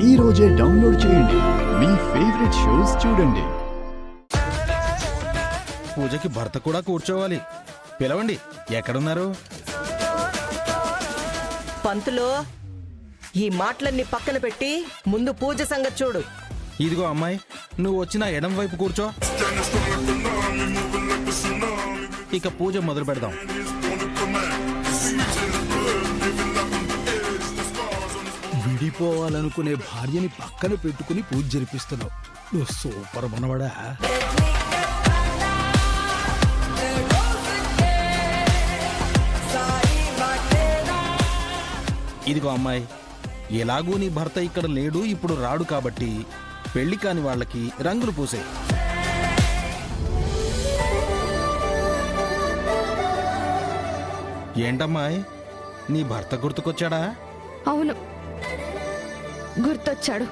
ఈ రోజే డౌన్లోడ్ చేయండి. మీ ఫేవరెట్ షోస్ చూడండి. పూజకి భర్త కూడా కూర్చోవాలి. పిలవండి. ఎక్కడున్నారు? పంతులు, ఈ మాటలన్నీ పక్కన పెట్టి ముందు పూజ సంగతి చూడు. ఇదిగో అమ్మాయి, నువ్వు వచ్చిన ఎడం వైపు కూర్చో. ఇక పూజ మొదలు పెడదాం. విడిపోవాలనుకునే భార్యని పక్కన పెట్టుకుని పూజ జరిపిస్తున్నావు. నువ్వు సూపర్ మనవడా. ఇదిగో అమ్మాయి, ఎలాగూ నీ భర్త ఇక్కడ లేడు, ఇప్పుడు రాడు కాబట్టి పెళ్లి కాని వాళ్ళకి రంగులు పూసే. ఏంటమ్మాయి, నీ భర్త గుర్తుకొచ్చాడా? అవును, గుర్తొచ్చాడు.